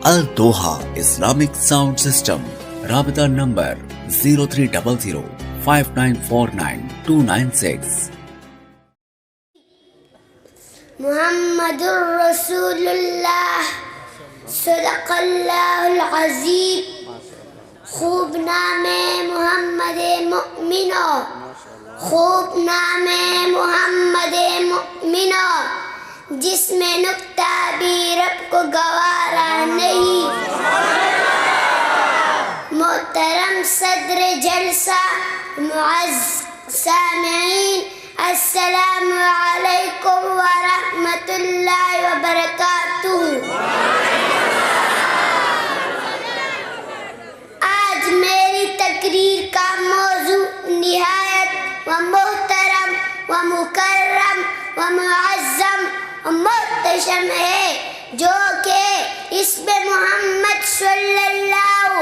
Al-Doha Islamic Sound System. Rabita number 0300 5949 296. محمد رسول اللہ صدق اللہ العظیم. خوب نام محمد مؤمنو، خوب نام محمد مؤمنو، جس میں نکتہ بھی رب کو گوارا نہیں. محترم صدر جلسہ، معزز سامعین، السلام علیکم ورحمۃ اللہ وبرکاتہ. آج میری تقریر کا موضوع نہایت و محترم و مکرم و معظم و محتشم ہے، جو کہ اسم محمد صلی اللہ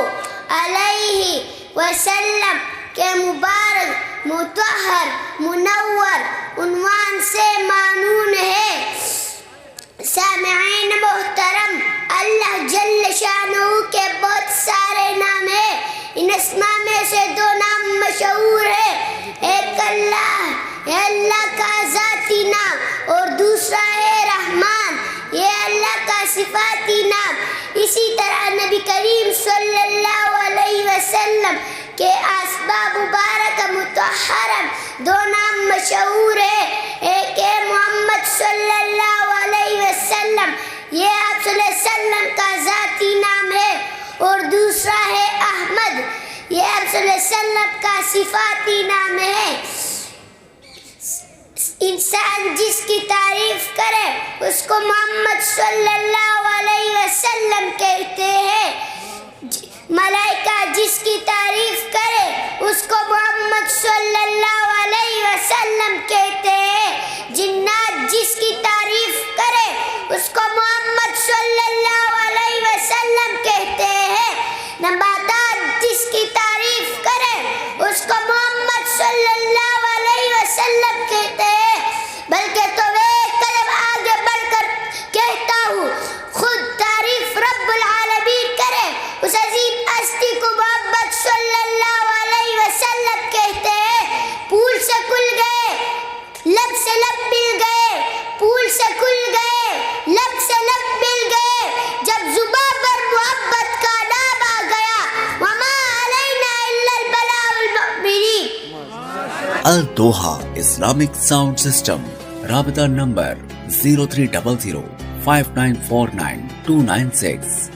علیہ وسلم کے مبارک مطہر منور عنوان سے معنون ہے. سامعین محترم، اللہ جل شانہ کے بہت سارے نام ہیں. ان اسماء میں سے دو نام مشہور ہیں. ایک اللہ، یہ اللہ کا ذاتی نام، اور دوسرا ہے رحمان، یہ اللہ کا صفاتی نام. اسی طرح نبی کریم صلی اللہ علیہ وسلم کے اسماء مبارک مطہرہ دو نام مشہور ہیں. ایک ہے محمد صلی اللہ علیہ وسلم، یہ آپ صلی اللہ علیہ وسلم کا ذاتی نام ہے، اور دوسرا ہے احمد، یہ آپ صلی اللہ علیہ وسلم کا صفاتی نام ہے. انسان جس کی تعریف کرے اس کو محمد صلی اللہ علیہ وسلم کہتے ہیں. ملائکہ جس کی تعریف کرے اس کو محمد صلی اللہ علیہ وسلم کہتے ہیں. جنات جس کی تعریف کرے اس کو محمد صلی اللہ علیہ وسلم کہتے ہیں. نباتات جس کی تعریف کرے اس کو محمد صلی اللہ علیہ وسلم کہتے ہیں. بلکہ تو ایک قدم آگے بڑھ کر کہتا ہوں، خود تعریف رب العالمین کرے اس عظیم ہستی کو محمد صلی اللہ علیہ وسلم کہتے ہیں. پھول سے کھل گئے، لب سے لب مل گئے، پھول سے کھل گئے، لب سے لب مل گئے. جب زباں پر محبت کا نام آ گیا، وما علینا الا البلاغ المؤمنین. Al-Doha Islamic Sound System. Rabita number 0300 5949 296.